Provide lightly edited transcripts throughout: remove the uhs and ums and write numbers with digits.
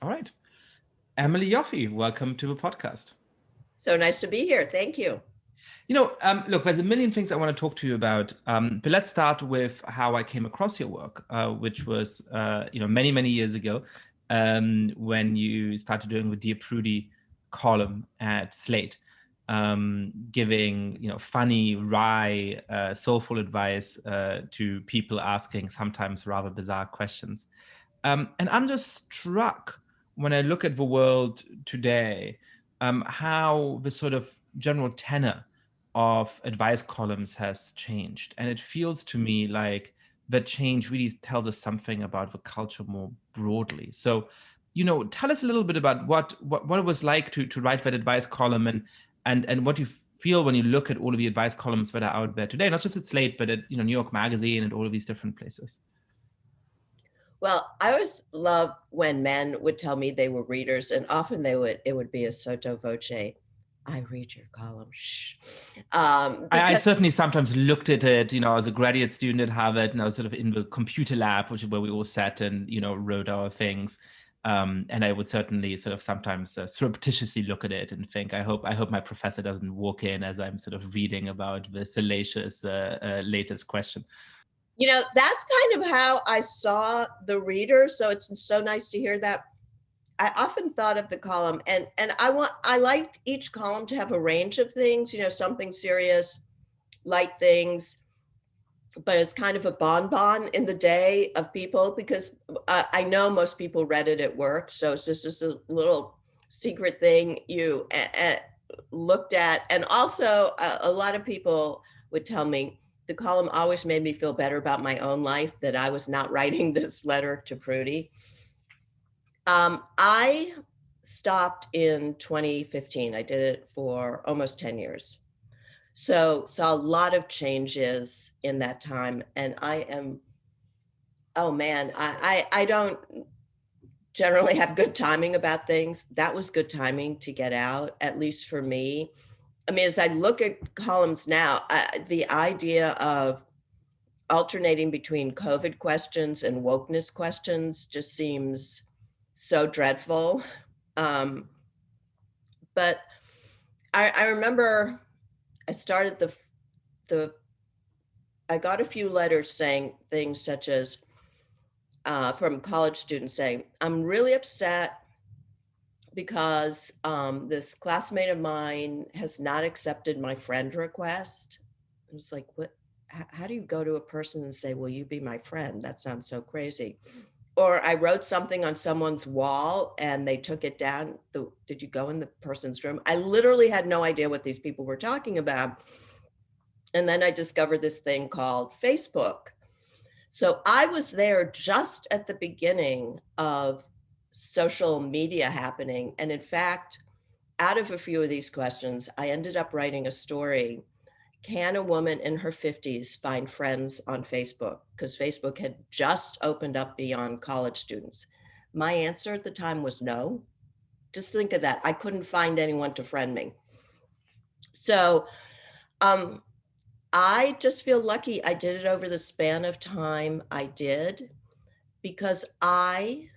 All right. Emily Yoffe, welcome to the podcast. So nice to be here. Thank you. Look, there's a million things I want to talk to you about, but let's start with how I came across your work, which was, many, many years ago, when you started doing the Dear Prudie column at Slate, giving, funny, wry, soulful advice to people asking sometimes rather bizarre questions. And I'm just struck when I look at the world today, how the sort of general tenor of advice columns has changed. And it feels to me like the change really tells us something about the culture more broadly. So, tell us a little bit about what it was like to write that advice column and what you feel when you look at all of the advice columns that are out there today, not just at Slate, but at New York Magazine and all of these different places. Well, I always love when men would tell me they were readers, and often it would be a sotto voce. I read your column, shh. I Because certainly sometimes looked at it, as a graduate student at Harvard, and I was sort of in the computer lab, which is where we all sat and, wrote our things. And I would certainly sort of sometimes surreptitiously look at it and think, I hope my professor doesn't walk in as I'm sort of reading about the salacious latest question. that's kind of how I saw the reader. So it's so nice to hear that. I often thought of the column, and I liked each column to have a range of things, something serious, light things, but it's kind of a bonbon in the day of people because I know most people read it at work. So it's just a little secret thing you looked at. And also, a lot of people would tell me the column always made me feel better about my own life that I was not writing this letter to Prudy. I stopped in 2015. I did it for almost 10 years. So saw a lot of changes in that time. And oh man, I don't generally have good timing about things. That was good timing to get out, at least for me. I mean, as I look at columns now, the idea of alternating between COVID questions and wokeness questions just seems so dreadful. Um, but I remember I started the I got a few letters saying things such as from college students saying, "I'm really upset because this classmate of mine has not accepted my friend request." I was like, "What? How do you go to a person and say, 'Will you be my friend?' That sounds so crazy." Or I wrote something on someone's wall and they took it down. Did you go in the person's room? I literally had no idea what these people were talking about. And then I discovered this thing called Facebook. So I was there just at the beginning of social media happening. And in fact, out of a few of these questions, I ended up writing a story. Can a woman in her 50s find friends on Facebook? Because Facebook had just opened up beyond college students. My answer at the time was no. Just think of that. I couldn't find anyone to friend me. So um, I just feel lucky I did it over the span of time I did because I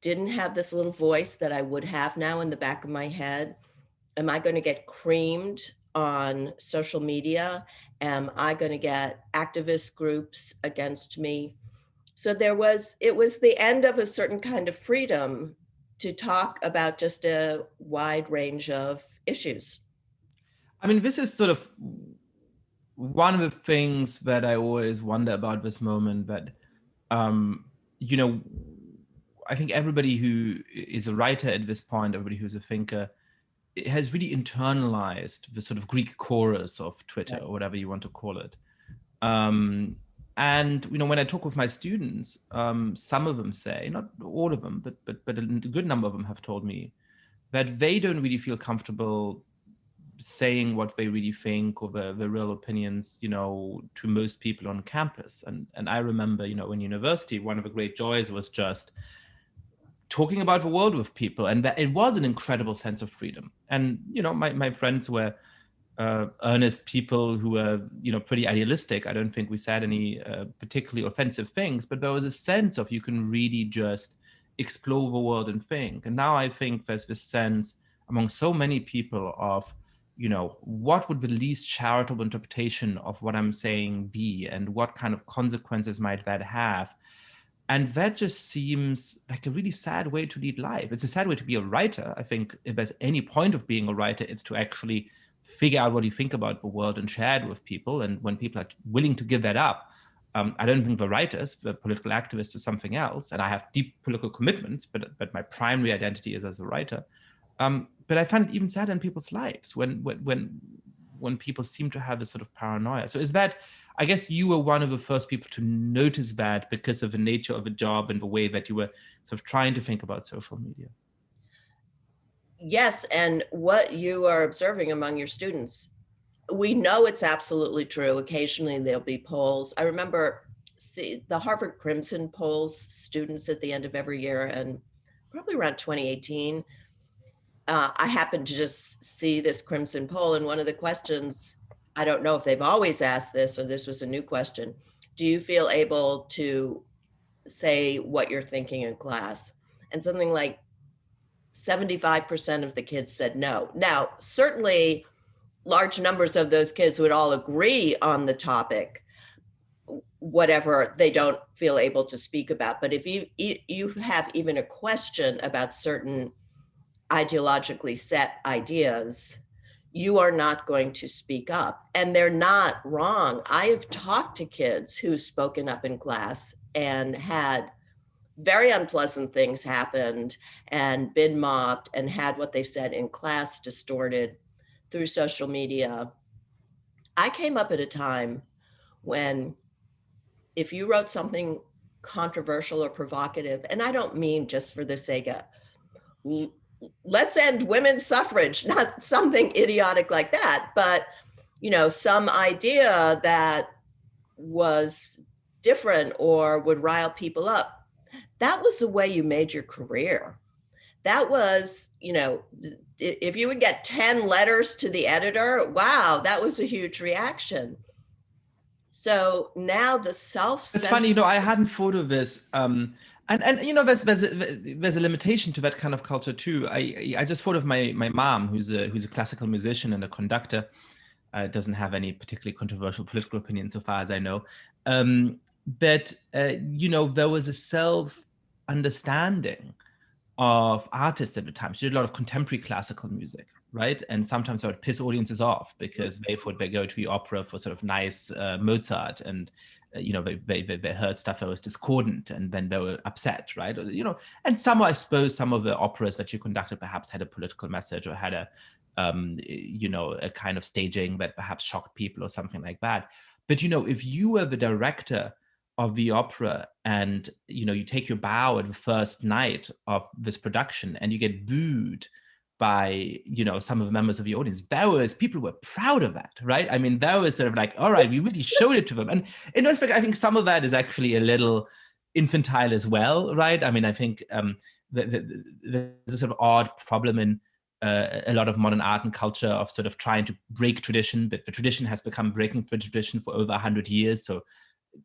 didn't have this little voice that I would have now in the back of my head. Am I going to get creamed on social media? Am I going to get activist groups against me? So it was the end of a certain kind of freedom to talk about just a wide range of issues. I mean, this is sort of one of the things that I always wonder about this moment. That, um, you know, I think everybody who is a writer at this point, everybody who's a thinker, has really internalized the sort of Greek chorus of Twitter Right. or whatever you want to call it. Um, and when I talk with my students, some of them say, not all of them, but a good number of them have told me that they don't really feel comfortable saying what they really think or the real opinions, to most people on campus. And I remember, in university, one of the great joys was just talking about the world with people, and that it was an incredible sense of freedom. And my friends were earnest people who were pretty idealistic. I don't think we said any particularly offensive things, but there was a sense of you can really just explore the world and think. And now I think there's this sense among so many people of, what would the least charitable interpretation of what I'm saying be, and what kind of consequences might that have? And that just seems like a really sad way to lead life. It's a sad way to be a writer. I think if there's any point of being a writer, it's to actually figure out what you think about the world and share it with people. And when people are willing to give that up, I don't think the writers, the political activists, are something else. And I have deep political commitments, but my primary identity is as a writer. But I find it even sad in people's lives when people seem to have this sort of paranoia. So is that, I guess you were one of the first people to notice that because of the nature of the job and the way that you were sort of trying to think about social media. Yes, and what you are observing among your students, we know it's absolutely true. Occasionally there'll be polls. I remember the Harvard Crimson polls students at the end of every year, and probably around 2018, I happened to just see this Crimson poll, and one of the questions, I don't know if they've always asked this or this was a new question, do you feel able to say what you're thinking in class? And something like 75% of the kids said no. Now, certainly large numbers of those kids would all agree on the topic, whatever they don't feel able to speak about. But if you have even a question about certain ideologically set ideas, you are not going to speak up. And they're not wrong. I have talked to kids who've spoken up in class and had very unpleasant things happened and been mocked and had what they've said in class distorted through social media. I came up at a time when if you wrote something controversial or provocative, and I don't mean just for the sake of let's end women's suffrage, not something idiotic like that, but some idea that was different or would rile people up, that was the way you made your career. That was, if you would get 10 letters to the editor, wow, that was a huge reaction. So now the It's funny, I hadn't thought of this. And there's a limitation to that kind of culture too. I just thought of my mom, who's a classical musician and a conductor. Doesn't have any particularly controversial political opinions so far as I know. But there was a self-understanding of artists at the time. She did a lot of contemporary classical music, right? And sometimes I would piss audiences off because they thought they go to the opera for sort of nice Mozart, and they heard stuff that was discordant, and then they were upset, right? And I suppose some of the operas that she conducted perhaps had a political message or had a kind of staging that perhaps shocked people or something like that. But if you were the director of the opera and you take your bow at the first night of this production and you get booed by some of the members of the audience, people were proud of that, right? I mean, that was sort of like, all right, we really showed it to them. And in respect, I think some of that is actually a little infantile as well, right? I mean, I think there's a sort of odd problem in a lot of modern art and culture of sort of trying to break tradition, but the tradition has become breaking the tradition for over 100 years. So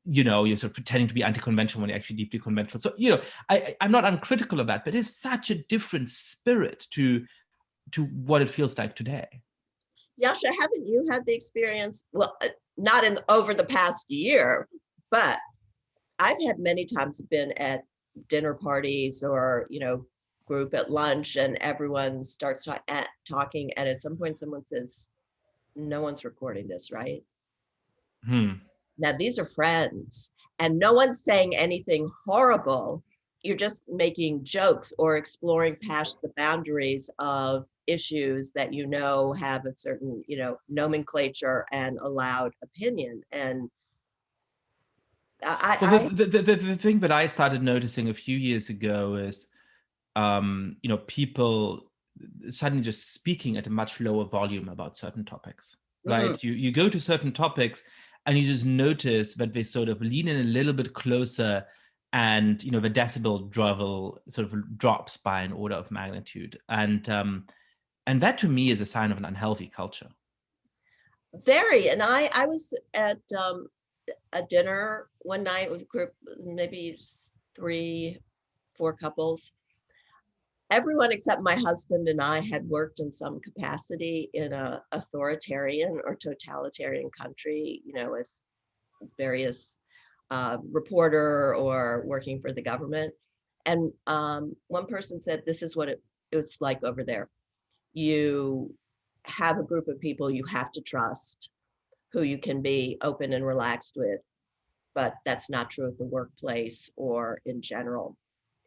you're sort of pretending to be anti-conventional when you're actually deeply conventional. So, I'm not uncritical of that, but it's such a different spirit to what it feels like today. Yascha, haven't you had the experience, well, not over the past year, but I've had many times been at dinner parties or, group at lunch, and everyone starts talking, and at some point someone says, no one's recording this, right? Now, these are friends, and no one's saying anything horrible. You're just making jokes or exploring past the boundaries of issues that have a certain, nomenclature and allowed opinion. And the thing that I started noticing a few years ago is, people suddenly just speaking at a much lower volume about certain topics, right? You go to certain topics and you just notice that they sort of lean in a little bit closer, and the decibel level sort of drops by an order of magnitude, and that to me is a sign of an unhealthy culture. Very. And I was at a dinner one night with a group, maybe 3-4 4 couples. Everyone except my husband and I had worked in some capacity in a authoritarian or totalitarian country, as various reporter or working for the government. And one person said, this is what it's like over there. You have a group of people you have to trust, who you can be open and relaxed with, but that's not true at the workplace or in general.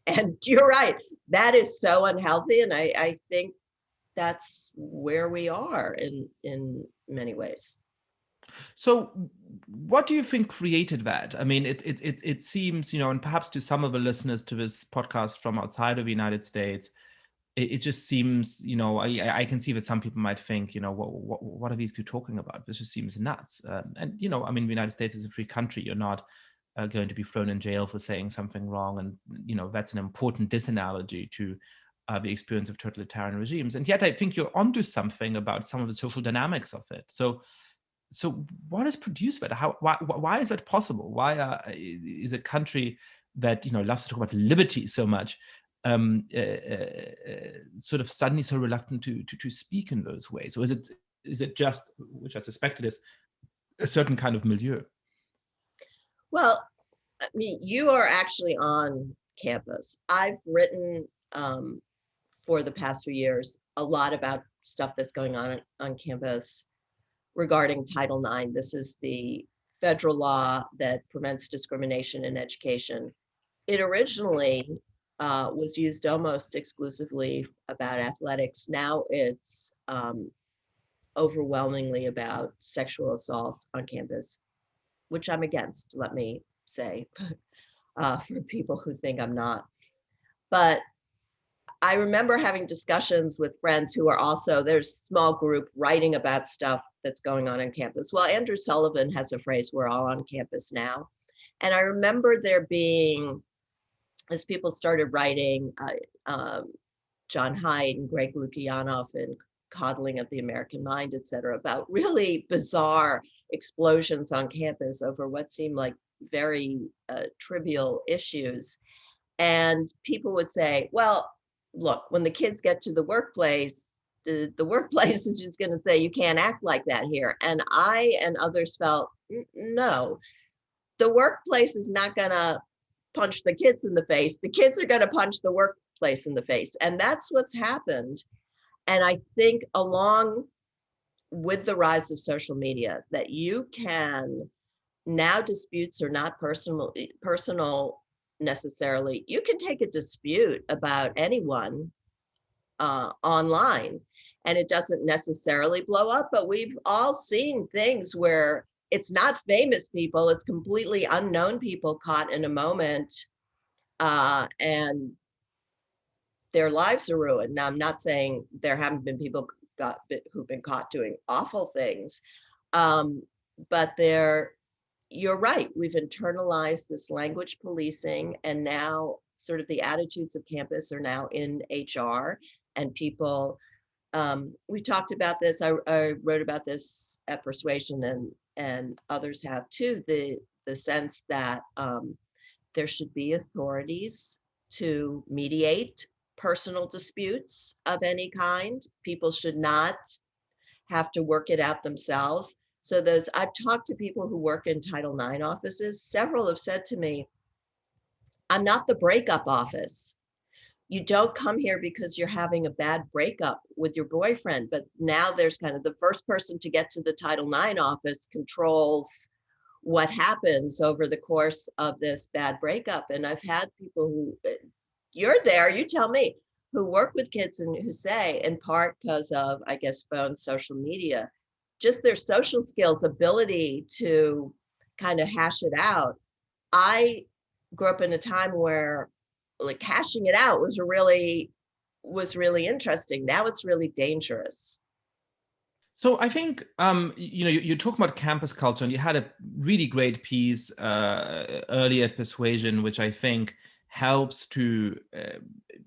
And you're right, that is so unhealthy. And I think that's where we are in many ways. So what do you think created that? I mean, it seems, and perhaps to some of the listeners to this podcast from outside of the United States, it just seems, I can see that some people might think, what are these two talking about? This just seems nuts. And, I mean, the United States is a free country. You're not going to be thrown in jail for saying something wrong. And, that's an important disanalogy to the experience of totalitarian regimes. And yet I think you're onto something about some of the social dynamics of it. So what has produced that? Why is that possible? Why is a country that loves to talk about liberty so much sort of suddenly so reluctant to speak in those ways? Or is it just, which I suspect it is, a certain kind of milieu? Well, I mean, you are actually on campus. I've written for the past few years a lot about stuff that's going on campus regarding Title IX. This is the federal law that prevents discrimination in education. It originally was used almost exclusively about athletics. Now it's overwhelmingly about sexual assault on campus, which I'm against, let me say, for people who think I'm not. But I remember having discussions with friends who are also, there's a small group writing about stuff that's going on campus. Well, Andrew Sullivan has a phrase, we're all on campus now. And I remember there being, as people started writing, John Haidt and Greg Lukianoff and Coddling of the American Mind, et cetera, about really bizarre explosions on campus over what seemed like very trivial issues. And people would say, well, look, when the kids get to the workplace, the workplace is just going to say, you can't act like that here. And I and others felt, no, the workplace is not going to punch the kids in the face. The kids are going to punch the workplace in the face. And that's what's happened. And I think along with the rise of social media, that you can, now disputes are not personal necessarily. You can take a dispute about anyone online and it doesn't necessarily blow up, but we've all seen things where it's not famous people, it's completely unknown people caught in a moment and their lives are ruined. Now, I'm not saying there haven't been people who've been caught doing awful things, but you're right, we've internalized this language policing, and now sort of the attitudes of campus are now in HR, and people, we talked about this, I wrote about this at Persuasion, and others have too, the sense that there should be authorities to mediate personal disputes of any kind. People should not have to work it out themselves. So I've talked to people who work in Title IX offices. Several have said to me, I'm not the breakup office. You don't come here because you're having a bad breakup with your boyfriend, but now there's kind of the first person to get to the Title IX office controls what happens over the course of this bad breakup. And I've had people who, you're there, you tell me, who work with kids and who say, in part because of, I guess, phone, social media, just their social skills, ability to kind of hash it out. I grew up in a time where like hashing it out was really interesting. Now it's really dangerous. So I think, you talk about campus culture, and you had a really great piece early at Persuasion, which I think helps to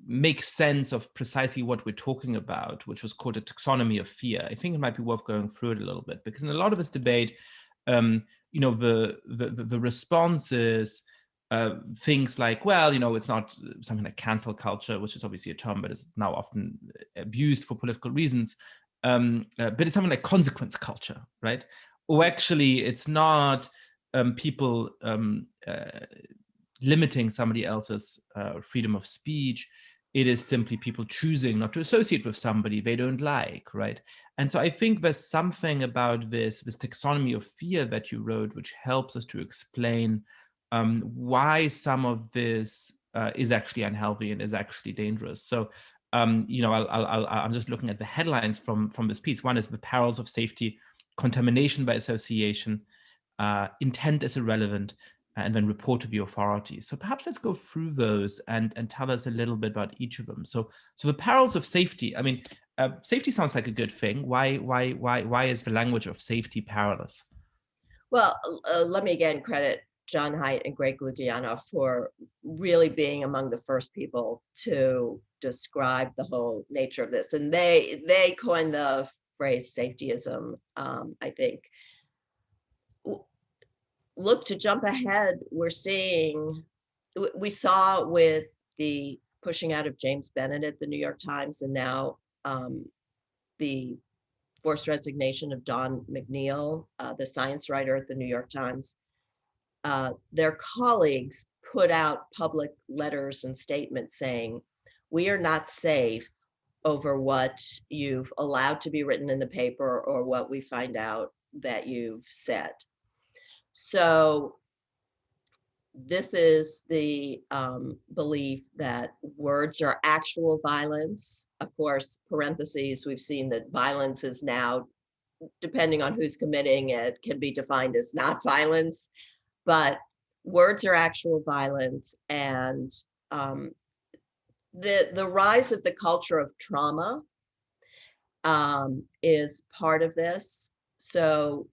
make sense of precisely what we're talking about, which was called a taxonomy of fear. I think it might be worth going through it a little bit, because in a lot of this debate, the response is, things like, well, it's not something like cancel culture, which is obviously a term but is now often abused for political reasons. But it's something like consequence culture, right? Or actually, it's not people limiting somebody else's freedom of speech. It is simply people choosing not to associate with somebody they don't like, right? And so I think there's something about this taxonomy of fear that you wrote, which helps us to explain why some of this is actually unhealthy and is actually dangerous. So, I'm just looking at the headlines from this piece. One is the perils of safety, contamination by association, intent is irrelevant, and then report to the authorities. So perhaps let's go through those and tell us a little bit about each of them. So the perils of safety. I mean, safety sounds like a good thing. Why is the language of safety perilous? Well, let me again credit John Haidt and Greg Lukianoff for really being among the first people to describe the whole nature of this. And they coined the phrase safetyism, I think. Look, to jump ahead, we saw with the pushing out of James Bennett at the New York Times, and now the forced resignation of Don McNeil, the science writer at the New York Times. Their colleagues put out public letters and statements saying, we are not safe over what you've allowed to be written in the paper or what we find out that you've said. So this is the belief that words are actual violence. Of course, parentheses, we've seen that violence is now, depending on who's committing it, can be defined as not violence, but words are actual violence. And the rise of the culture of trauma is part of this. So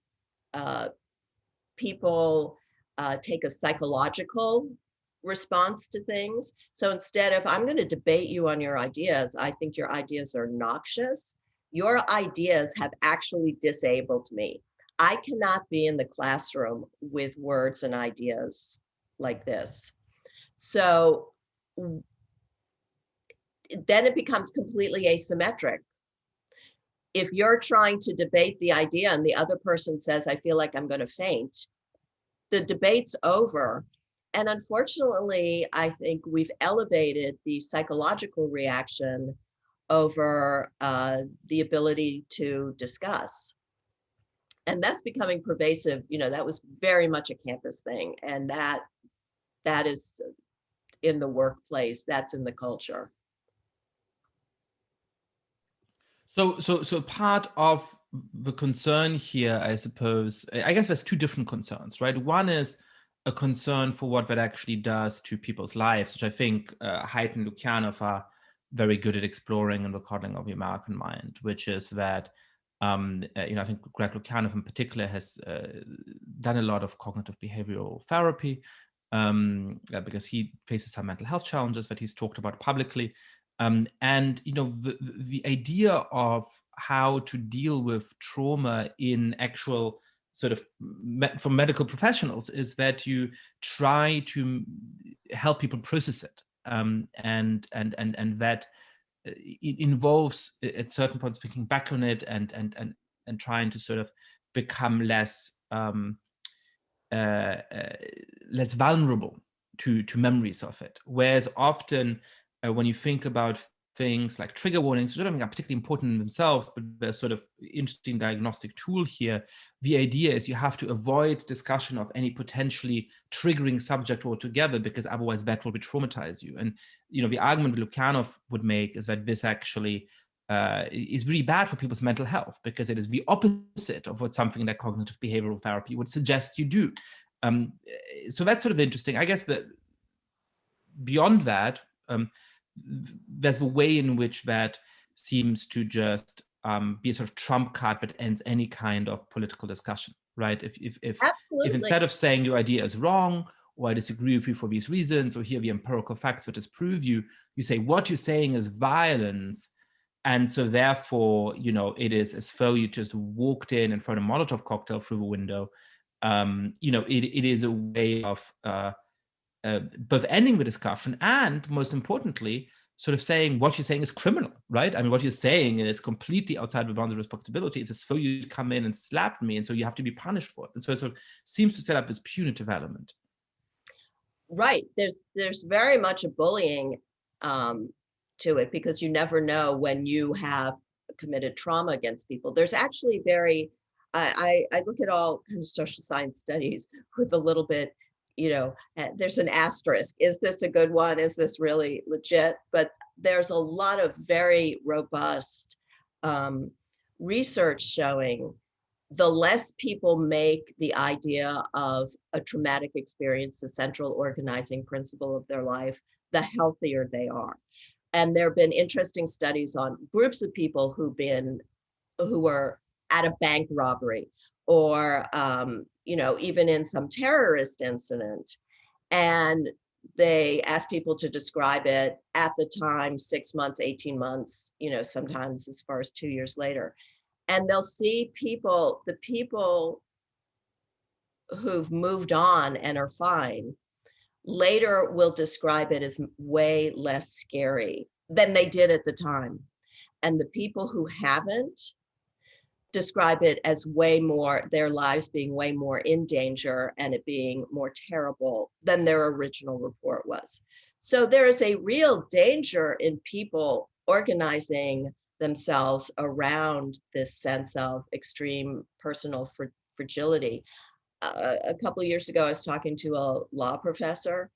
people take a psychological response to things. So instead of, I'm going to debate you on your ideas, I think your ideas are noxious, your ideas have actually disabled me. I cannot be in the classroom with words and ideas like this. So then it becomes completely asymmetric. If you're trying to debate the idea and the other person says, I feel like I'm going to faint, the debate's over. And unfortunately, I think we've elevated the psychological reaction over the ability to discuss. And that's becoming pervasive. That was very much a campus thing. And that is in the workplace, that's in the culture. So part of the concern here, I suppose, I guess there's two different concerns, right? One is a concern for what that actually does to people's lives, which I think Haidt and Lukianoff are very good at exploring in the Chronicling of the American Mind, which is that, I think Greg Lukianoff in particular has done a lot of cognitive behavioral therapy because he faces some mental health challenges that he's talked about publicly. And the idea of how to deal with trauma in actual sort of from medical professionals is that you try to help people process it, and that it involves at certain points thinking back on it and trying to sort of become less less vulnerable to memories of it. Whereas often when you think about things like trigger warnings, which I don't think are particularly important in themselves, but they're sort of interesting diagnostic tool here. The idea is you have to avoid discussion of any potentially triggering subject altogether, because otherwise that will re-traumatize you. And the argument Lukianoff would make is that this actually is really bad for people's mental health, because it is the opposite of what something like cognitive behavioral therapy would suggest you do. So that's sort of interesting. I guess that beyond that, there's a way in which that seems to just be a sort of trump card that ends any kind of political discussion, right? If instead of saying your idea is wrong, or I disagree with you for these reasons, or here are the empirical facts that disprove you, you say what you're saying is violence, and so therefore, it is as though you just walked in and thrown a Molotov cocktail through the window. It is a way of both ending the discussion and, most importantly, sort of saying what you're saying is criminal, right? I mean, what you're saying is completely outside the bounds of responsibility. It's as though you come in and slapped me, and so you have to be punished for it. And so it sort of seems to set up this punitive element. Right. There's very much a bullying to it, because you never know when you have committed trauma against people. There's actually I look at all kind of social science studies with a little bit, there's an asterisk. Is this a good one? Is this really legit? But there's a lot of very robust research showing the less people make the idea of a traumatic experience the central organizing principle of their life, the healthier they are. And there have been interesting studies on groups of people who were at a bank robbery, or even in some terrorist incident, and they asked people to describe it at the time, 6 months, 18 months, sometimes as far as 2 years later. And they'll see the people who've moved on and are fine later will describe it as way less scary than they did at the time. And the people who haven't describe it as their lives being way more in danger and it being more terrible than their original report was. So there is a real danger in people organizing themselves around this sense of extreme personal fragility. A couple of years ago, I was talking to a law professor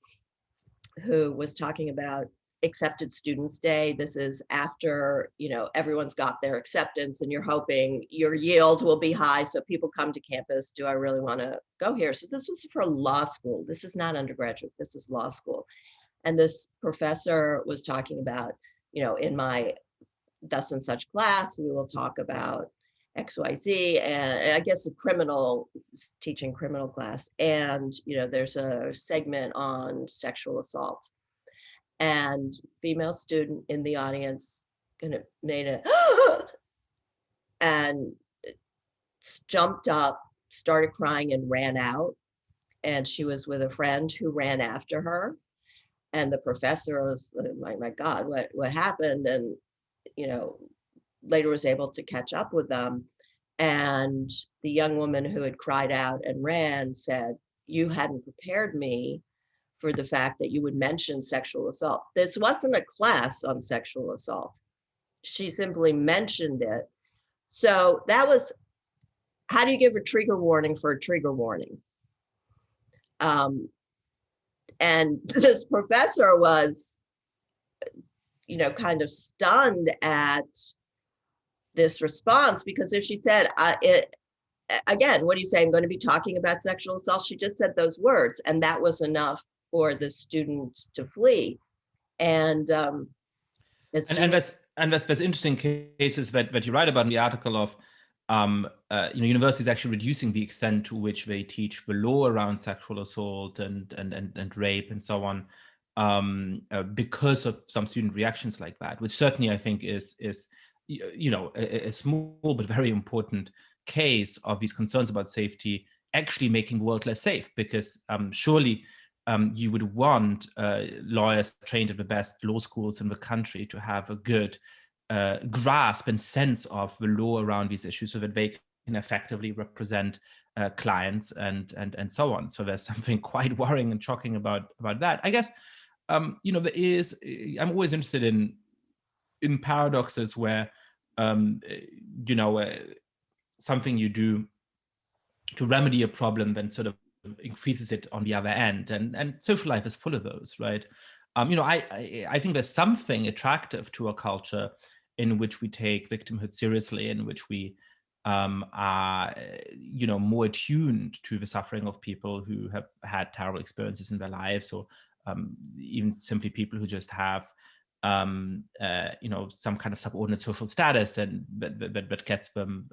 who was talking about Accepted Students Day. This is after, everyone's got their acceptance and you're hoping your yield will be high so people come to campus. Do I really want to go here? So this was for law school. This is not undergraduate, this is law school. And this professor was talking about, in my thus and such class, we will talk about XYZ, and I guess teaching criminal class. And, there's a segment on sexual assault, and female student in the audience kind of made it and jumped up, started crying and ran out. And she was with a friend who ran after her. And the professor was like, my God, what happened? And, later was able to catch up with them. And the young woman who had cried out and ran said, "You hadn't prepared me for the fact that you would mention sexual assault." This wasn't a class on sexual assault. She simply mentioned it. So that was, how do you give a trigger warning for a trigger warning? And this professor was, kind of stunned at this response, because if she said, again, what do you say? I'm going to be talking about sexual assault. She just said those words, and that was enough for the student to flee. And there's interesting cases that you write about in the article of universities actually reducing the extent to which they teach the law around sexual assault and rape and so on, because of some student reactions like that, which certainly I think is a small but very important case of these concerns about safety actually making the world less safe, because surely you would want lawyers trained at the best law schools in the country to have a good grasp and sense of the law around these issues so that they can effectively represent clients and so on. So there's something quite worrying and shocking about that. I guess, I'm always interested in paradoxes where, something you do to remedy a problem then sort of increases it on the other end, and social life is full of those, right? I think there's something attractive to a culture in which we take victimhood seriously, in which we are more attuned to the suffering of people who have had terrible experiences in their lives, or even simply people who just have some kind of subordinate social status, and that gets them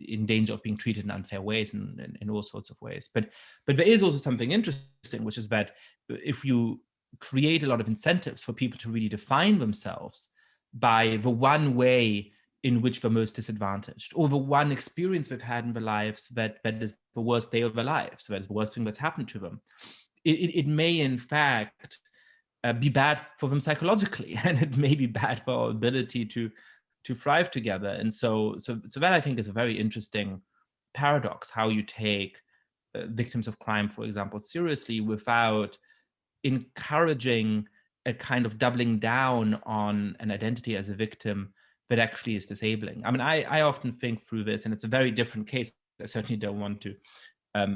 in danger of being treated in unfair ways and in all sorts of ways. But there is also something interesting, which is that if you create a lot of incentives for people to really define themselves by the one way in which they're most disadvantaged, or the one experience they've had in their lives that is the worst day of their lives, that is the worst thing that's happened to them, it may in fact be bad for them psychologically, and it may be bad for our ability to thrive together. And so that I think is a very interesting paradox, how you take victims of crime, for example, seriously without encouraging a kind of doubling down on an identity as a victim that actually is disabling. I mean, I often think through this, and it's a very different case. I certainly don't want to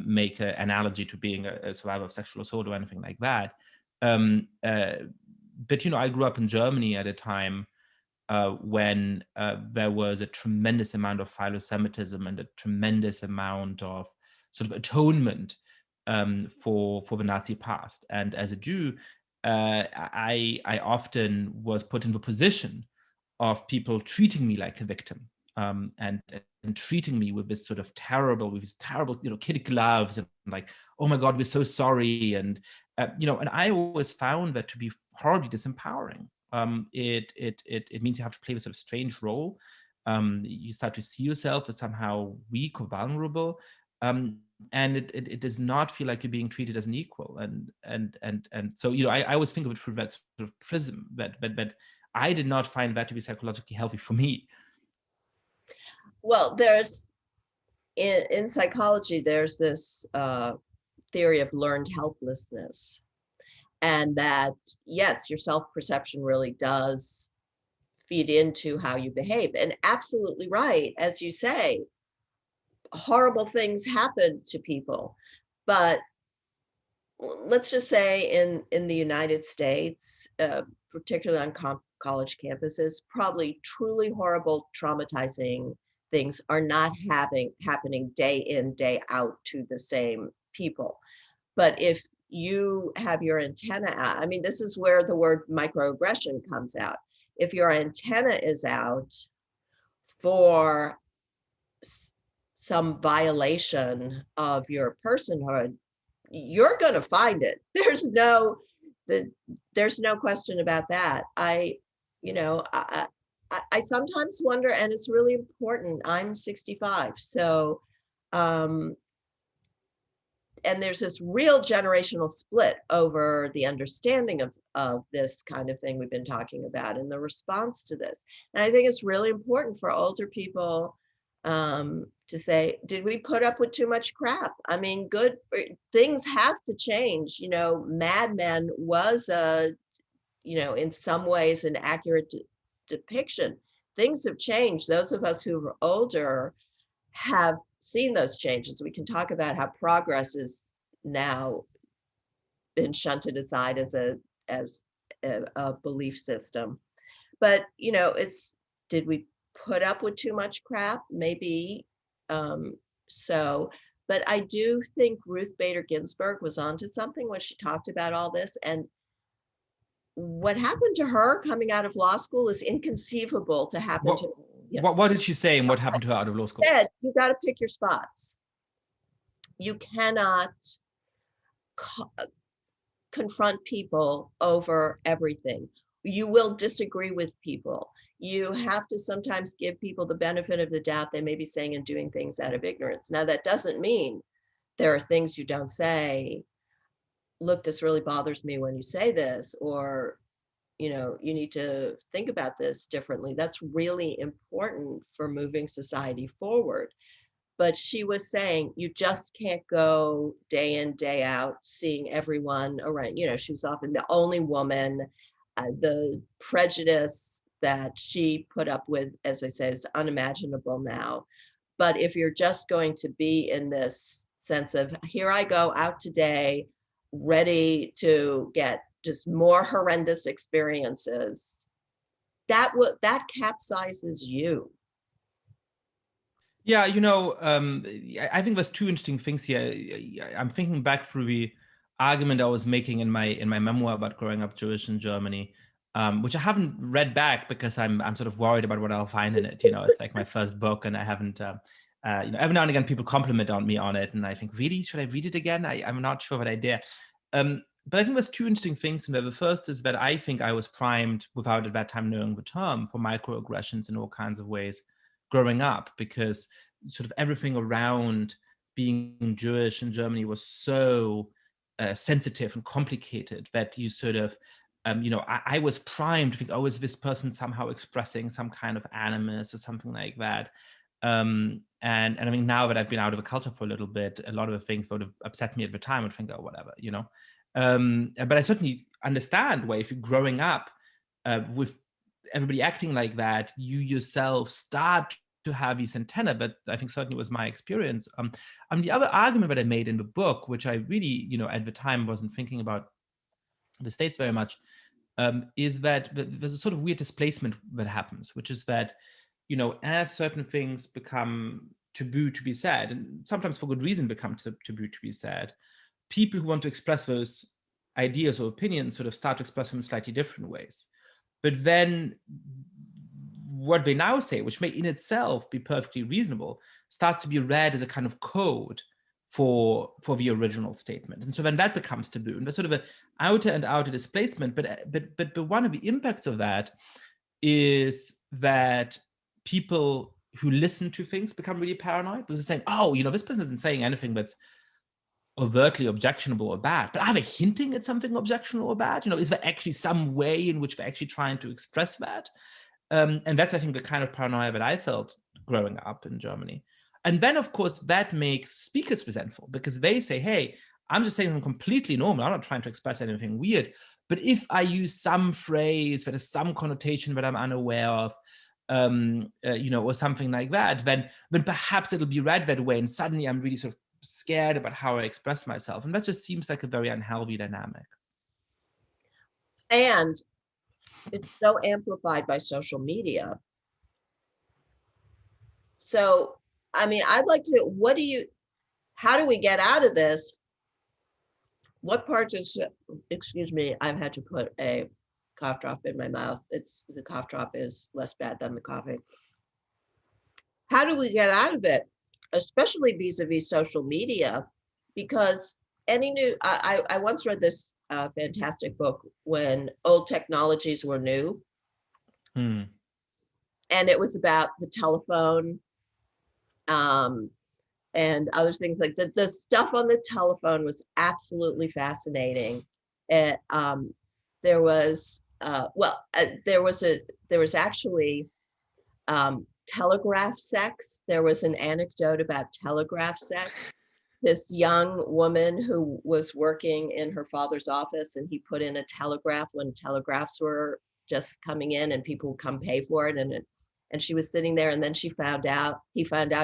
make an analogy to being a survivor of sexual assault or anything like that. But, I grew up in Germany at a time when there was a tremendous amount of philo-Semitism and a tremendous amount of sort of atonement for the Nazi past. And as a Jew, I often was put in the position of people treating me like a victim, and treating me with this sort of terrible, kid gloves, and like, oh my God, we're so sorry. And and I always found that to be horribly disempowering. It means you have to play this sort of strange role. You start to see yourself as somehow weak or vulnerable, and it does not feel like you're being treated as an equal. And so I always think of it through that sort of prism. That I did not find that to be psychologically healthy for me. Well, there's in psychology, there's this theory of learned helplessness, and that, yes, your self-perception really does feed into how you behave. And absolutely right, as you say, horrible things happen to people. But let's just say in the United States, particularly on college campuses, probably truly horrible, traumatizing things are not happening day in, day out to the same people. But if you have your antenna out, I mean, this is where the word microaggression comes out. If your antenna is out for some violation of your personhood, you're going to find it. There's no question about that. I sometimes wonder, and it's really important. I'm 65, so and there's this real generational split over the understanding of this kind of thing we've been talking about and the response to this. And I think it's really important for older people to say, did we put up with too much crap? I mean, things have to change. Mad Men was in some ways an accurate depiction. Things have changed. Those of us who are older have seen those changes. We can talk about how progress is now been shunted aside as a belief system. But did we put up with too much crap? Maybe so. But I do think Ruth Bader Ginsburg was onto something when she talked about all this. And what happened to her coming out of law school is inconceivable to happen to. What did she say, and what happened to her out of law school? Said, you got to pick your spots. You cannot confront people over everything. You will disagree with people. You have to sometimes give people the benefit of the doubt. They may be saying and doing things out of ignorance. Now, that doesn't mean there are things you don't say. Look, this really bothers me when you say this, or you need to think about this differently. That's really important for moving society forward. But she was saying, you just can't go day in, day out, seeing everyone around. She was often the only woman. The prejudice that she put up with, as I say, is unimaginable now. But if you're just going to be in this sense of, here I go out today, ready to get just more horrendous experiences, that capsizes you. Yeah, I think there's two interesting things here. I'm thinking back through the argument I was making in my memoir about growing up Jewish in Germany, which I haven't read back because I'm sort of worried about what I'll find in it. It's like my first book, and I haven't. Every now and again, people compliment on me on it, and I think, really, should I read it again? I'm not sure that I dare. But I think there's two interesting things in there. The first is that I think I was primed, without at that time knowing the term, for microaggressions in all kinds of ways growing up, because sort of everything around being Jewish in Germany was so sensitive and complicated, that you sort of, I was primed to think, oh, is this person somehow expressing some kind of animus or something like that? And I mean, now that I've been out of the culture for a little bit, a lot of the things that would have upset me at the time, I would think, oh, whatever, but I certainly understand why, if you're growing up with everybody acting like that, you yourself start to have these antennae. But I think certainly was my experience. The other argument that I made in the book, which I really, at the time wasn't thinking about the States very much, is that there's a sort of weird displacement that happens, which is that, as certain things become taboo to be said, and sometimes for good reason become taboo to be said, people who want to express those ideas or opinions sort of start to express them in slightly different ways. But then what they now say, which may in itself be perfectly reasonable, starts to be read as a kind of code for the original statement. And so then that becomes taboo. And there's sort of an outer and outer displacement. But one of the impacts of that is that people who listen to things become really paranoid, because they're saying, oh, this person isn't saying anything that's overtly objectionable or bad, but are they hinting at something objectionable or bad? Is there actually some way in which they're actually trying to express that? And that's, I think, the kind of paranoia that I felt growing up in Germany. And then, of course, that makes speakers resentful, because they say, hey, I'm just saying something completely normal. I'm not trying to express anything weird. But if I use some phrase that has some connotation that I'm unaware of, or something like that, then perhaps it'll be read that way. And suddenly I'm really sort of scared about how I express myself. And that just seems like a very unhealthy dynamic. And it's so amplified by social media. So, I mean, I'd like to, how do we get out of this? What parts of, excuse me, I've had to put a cough drop in my mouth. The cough drop is less bad than the coughing. How do we get out of it? Especially vis-a-vis social media, because I once read this fantastic book, When Old Technologies Were New. And it was about the telephone and other things like that. The stuff on the telephone was absolutely fascinating. There was actually telegraph sex. There was an anecdote about telegraph sex. This young woman who was working in her father's office, and he put in a telegraph when telegraphs were just coming in and people would come pay for it. And she was sitting there, and then he found out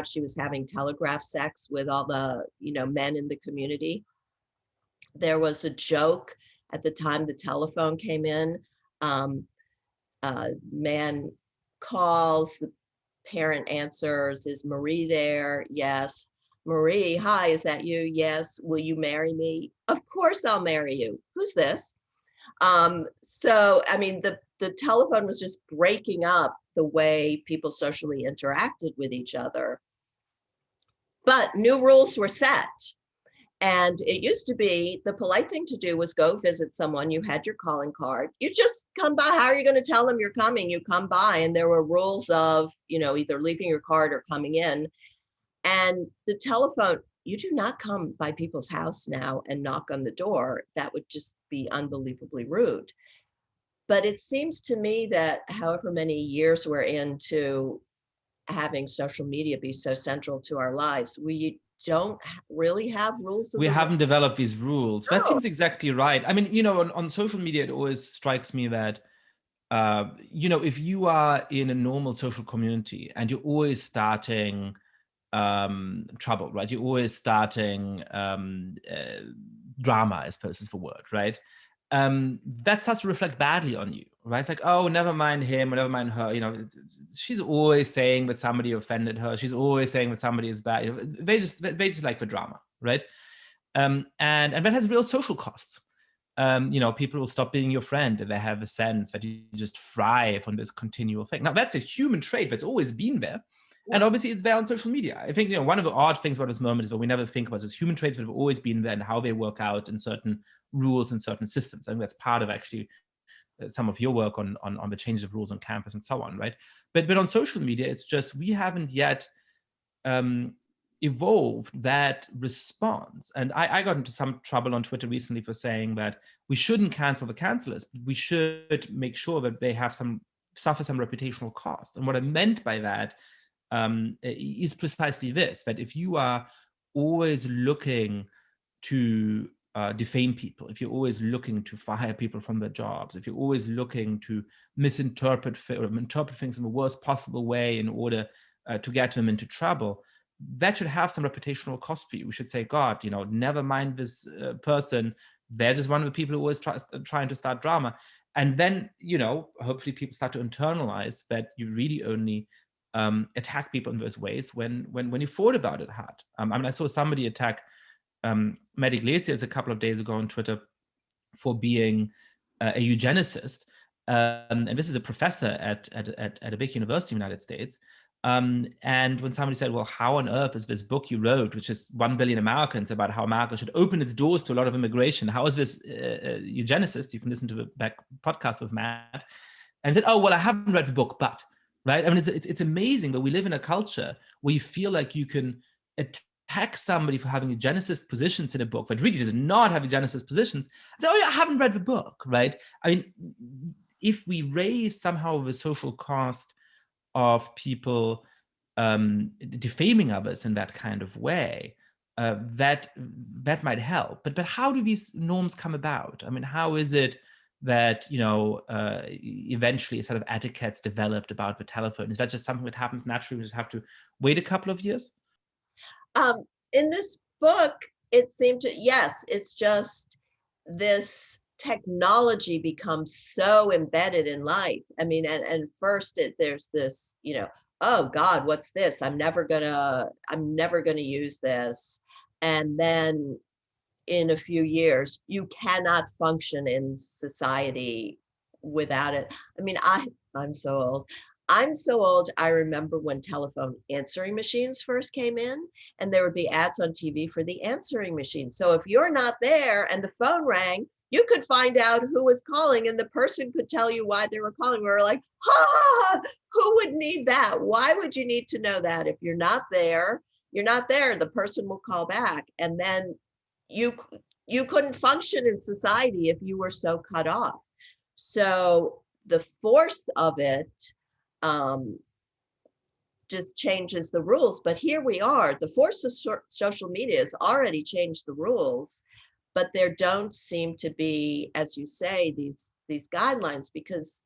she was having telegraph sex with all the, men in the community. There was a joke at the time the telephone came in. Man calls, the parent answers, is Marie there? Yes. Marie, hi, is that you? Yes. Will you marry me? Of course I'll marry you. Who's this? So, I mean, the telephone was just breaking up the way people socially interacted with each other. But new rules were set. And it used to be the polite thing to do was go visit someone. You had your calling card. You just come by. How are you going to tell them you're coming? You come by, and there were rules of, either leaving your card or coming in. And the telephone, you do not come by people's house now and knock on the door. That would just be unbelievably rude. But it seems to me that however many years we're into having social media be so central to our lives, we don't really have rules. We haven't developed these rules. No. That seems exactly right. I mean, on social media, it always strikes me that, if you are in a normal social community and you're always starting trouble, right? You're always starting drama, I suppose is the word, right? That starts to reflect badly on you, right? It's like, oh, never mind him or never mind her. She's always saying that somebody offended her. She's always saying that somebody is bad. They just like the drama, right? And that has real social costs. People will stop being your friend if they have a sense that you just thrive on this continual thing. Now, that's a human trait that's always been there. And obviously it's there on social media. I think, one of the odd things about this moment is that we never think about these human traits that have always been there and how they work out in certain rules and certain systems. I think that's part of actually some of your work on the changes of rules on campus and so on, right? But on social media, it's just we haven't yet evolved that response. And I got into some trouble on Twitter recently for saying that we shouldn't cancel the cancelers. We should make sure that they have suffer some reputational cost. And what I meant by that is precisely this, that if you are always looking to defame people, if you're always looking to fire people from their jobs, if you're always looking to misinterpret or interpret things in the worst possible way in order to get them into trouble, that should have some reputational cost for you. We should say, God, never mind this person. They're just one of the people who always trying to start drama. And then, hopefully people start to internalize that you really only attack people in those ways when you thought about it hard. I saw somebody attack Matt Iglesias a couple of days ago on Twitter for being a eugenicist. And this is a professor at a big university in the United States. And when somebody said, well, how on earth is this book you wrote, which is 1 billion Americans, about how America should open its doors to a lot of immigration, how is this eugenicist? You can listen to the back podcast with Matt. And said, oh, well, I haven't read the book, but, right? I mean, it's amazing that we live in a culture where you feel like you can attack somebody for having eugenicist positions in a book, but really does not have eugenicist positions. Say, oh, yeah, I haven't read the book, right? I mean, if we raise somehow the social cost of people defaming others in that kind of way, that might help. But how do these norms come about? I mean, how is it that eventually a sort of etiquette's developed about the telephone? Is that just something that happens naturally? We just have to wait a couple of years? In this book, it seemed to, yes, it's just this technology becomes so embedded in life. I mean, and first there's this, oh God, what's this? I'm never gonna use this. And then in a few years, you cannot function in society without it. I mean, I'm so old. I remember when telephone answering machines first came in, and there would be ads on TV for the answering machine. So if you're not there and the phone rang, you could find out who was calling, and the person could tell you why they were calling. We were like, who would need that? Why would you need to know that? If you're not there, the person will call back. And then you couldn't function in society if you were so cut off. So the force of it just changes the rules. But here we are, the force of social media has already changed the rules, but there don't seem to be, as you say, these guidelines, because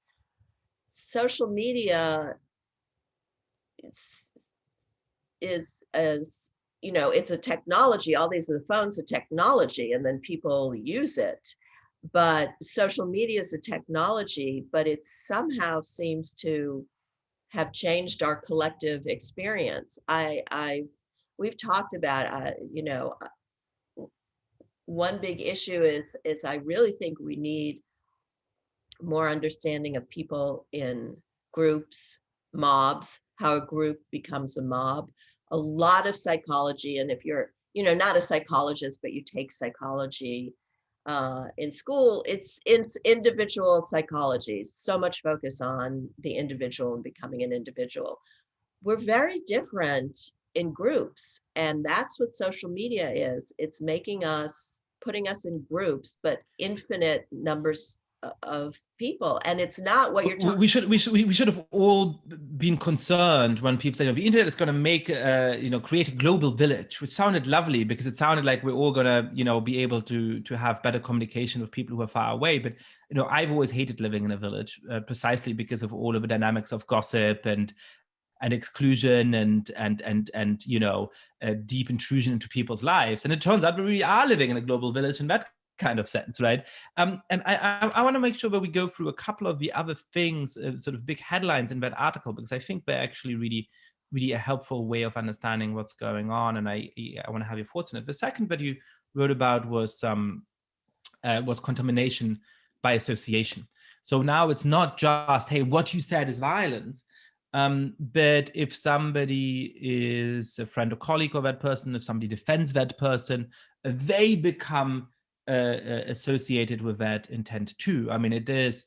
social media is as it's a technology. All these are the phones, a technology, and then people use it. But social media is a technology, but it somehow seems to have changed our collective experience. We've talked about, one big issue is I really think we need more understanding of people in groups, mobs, how a group becomes a mob. A lot of psychology, and if you're, not a psychologist, but you take psychology in school, it's individual psychology. So much focus on the individual and becoming an individual. We're very different in groups, and that's what social media is. It's putting us in groups, but infinite numbers of people, and it's not what you're talking. We should have all been concerned when people say the internet is going to make create a global village, which sounded lovely because it sounded like we're all going to be able to have better communication with people who are far away. But I've always hated living in a village precisely because of all of the dynamics of gossip and exclusion and deep intrusion into people's lives. And it turns out we really are living in a global village in that kind of sense, right? And I want to make sure that we go through a couple of the other things, sort of big headlines in that article, because I think they're actually really, really a helpful way of understanding what's going on. And I want to have your thoughts on it. The second that you wrote about was contamination by association. So now it's not just, hey, what you said is violence. But if somebody is a friend or colleague of that person, if somebody defends that person, they become associated with that intent too. I mean, it is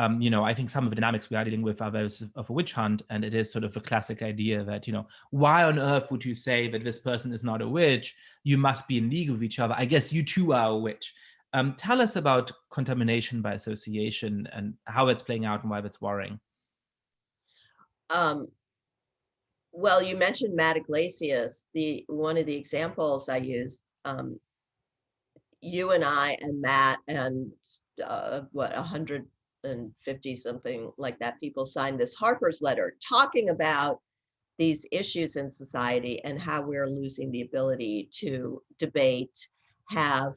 I think some of the dynamics we are dealing with are those of a witch hunt, and it is sort of a classic idea that, why on earth would you say that this person is not a witch? You must be in league with each other. I guess you too are a witch. Tell us about contamination by association and how it's playing out and why that's worrying. Well, you mentioned Matt Iglesias. One of the examples I used, you and I and Matt and 150 something like that people signed this Harper's letter talking about these issues in society and how we're losing the ability to debate, have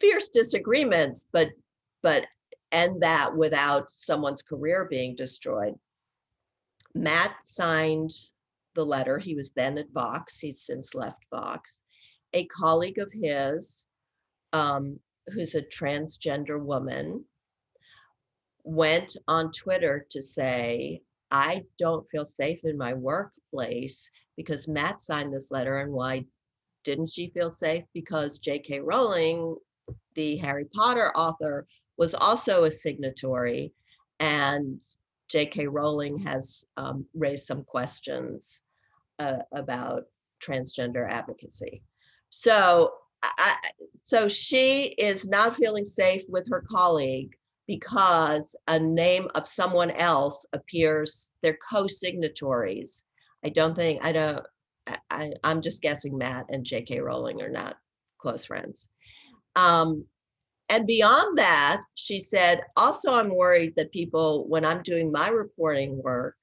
fierce disagreements, but end that without someone's career being destroyed. Matt signed the letter. He was then at Vox. He's since left Vox. A colleague of his, who's a transgender woman, went on Twitter to say, I don't feel safe in my workplace because Matt signed this letter. And why didn't she feel safe? Because J.K. Rowling, the Harry Potter author, was also a signatory, and J.K. Rowling has raised some questions about transgender advocacy. So she is not feeling safe with her colleague because a name of someone else appears. They're co-signatories. I'm just guessing Matt and J.K. Rowling are not close friends. And beyond that, she said, also, I'm worried that people, when I'm doing my reporting work,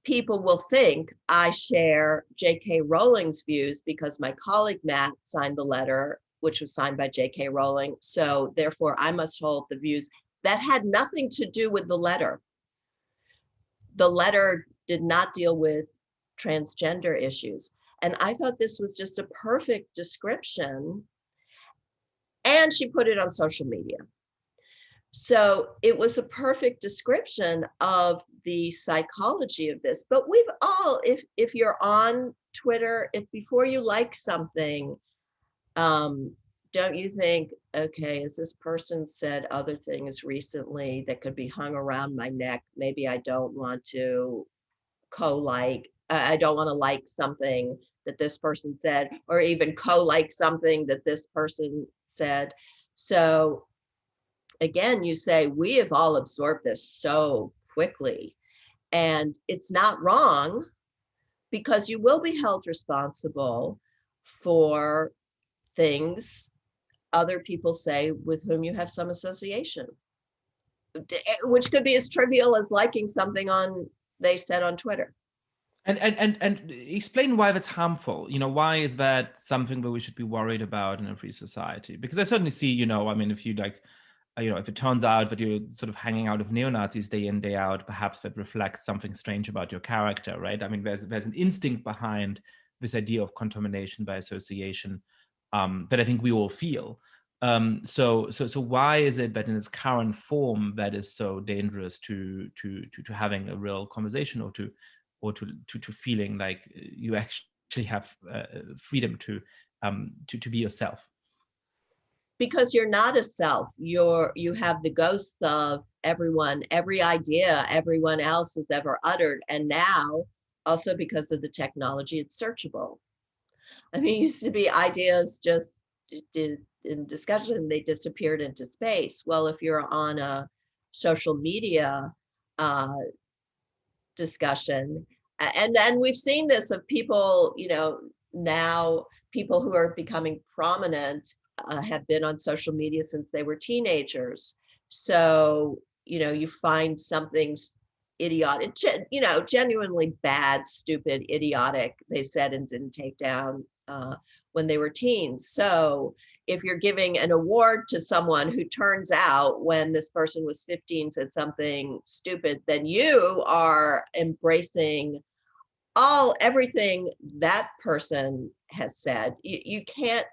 people will think I share J.K. Rowling's views because my colleague Matt signed the letter, which was signed by J.K. Rowling. So therefore, I must hold the views that had nothing to do with the letter. The letter did not deal with transgender issues. And I thought this was just a perfect description. And she put it on social media. So it was a perfect description of the psychology of this. But we've all, if you're on Twitter, if before you like something, don't you think, okay, as this person said other things recently that could be hung around my neck, maybe I don't want to co-like, I don't want to like something that this person said, or even co-like something that this person said. So again, you say, we have all absorbed this so quickly, and it's not wrong because you will be held responsible for things other people say with whom you have some association, which could be as trivial as liking something they said on Twitter. And explain why that's harmful. Why is that something that we should be worried about in a free society? Because I certainly see, if you if it turns out that you're sort of hanging out with neo-Nazis day in, day out, perhaps that reflects something strange about your character, right? I mean, there's an instinct behind this idea of contamination by association that I think we all feel. So why is it that in its current form that is so dangerous to having a real conversation or to feeling like you actually have freedom to be yourself? Because you're not a self. You have the ghosts of every idea everyone else has ever uttered. And now, also because of the technology, it's searchable. I mean, it used to be ideas just did in discussion, they disappeared into space. Well, if you're on a social media discussion, and we've seen this of people, now people who are becoming prominent have been on social media since they were teenagers. So, you find something idiotic, genuinely bad, stupid, idiotic, they said and didn't take down when they were teens. So if you're giving an award to someone who turns out when this person was 15 said something stupid, then you are embracing everything that person has said. You can't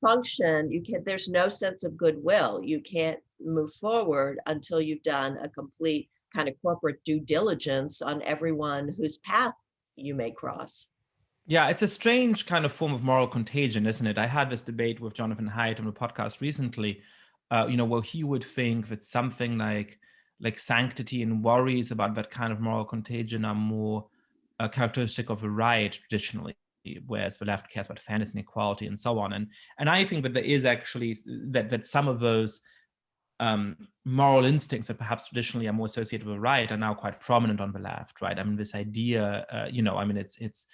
function. There's no sense of goodwill. You can't move forward until you've done a complete kind of corporate due diligence on everyone whose path you may cross. Yeah, it's a strange kind of form of moral contagion, isn't it? I had this debate with Jonathan Haidt on the podcast recently, where he would think that something like sanctity and worries about that kind of moral contagion are more characteristic of the right traditionally, whereas the left cares about fairness and equality and so on. And I think that there is actually that some of those moral instincts that perhaps traditionally are more associated with the right are now quite prominent on the left, right? I mean, this idea, it's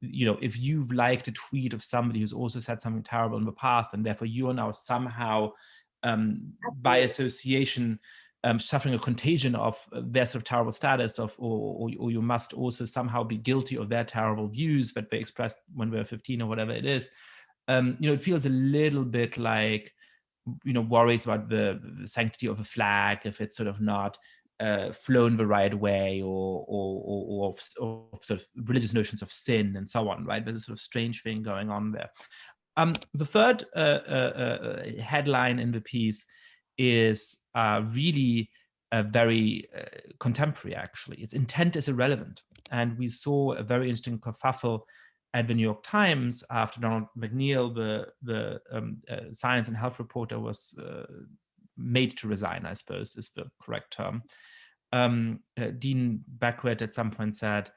if you've liked a tweet of somebody who's also said something terrible in the past, and therefore you are now somehow, by association, suffering a contagion of their sort of terrible status, or you must also somehow be guilty of their terrible views that they expressed when they were 15 or whatever it is. It feels a little bit like, worries about the sanctity of a flag if it's sort of not flown the right way, or sort of religious notions of sin and so on, right? There's a sort of strange thing going on there. The third headline in the piece is really very contemporary, actually. Its intent is irrelevant. And we saw a very interesting kerfuffle at the New York Times after Donald McNeil, the science and health reporter, was made to resign, I suppose is the correct term. Dean Beckwith at some point said,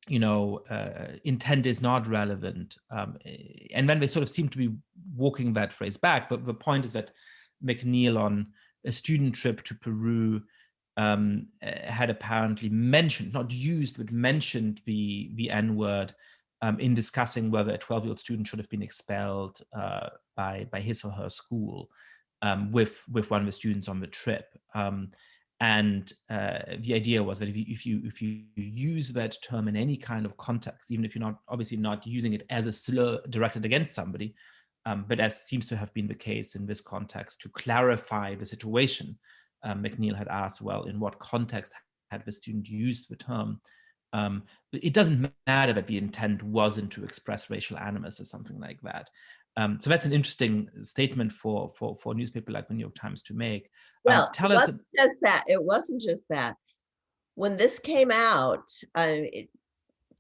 intent is not relevant. And then they sort of seem to be walking that phrase back. But the point is that McNeil, on a student trip to Peru, had apparently mentioned, not used, but mentioned the N-word in discussing whether a 12-year-old student should have been expelled by his or her school, with one of the students on the trip. And the idea was that if you use that term in any kind of context, even if you're obviously not using it as a slur directed against somebody, but as seems to have been the case in this context, to clarify the situation, McNeil had asked, well, in what context had the student used the term? It doesn't matter that the intent wasn't to express racial animus or something like that. So that's an interesting statement for a newspaper like the New York Times to make. Well, Tell us. it wasn't just that. When this came out,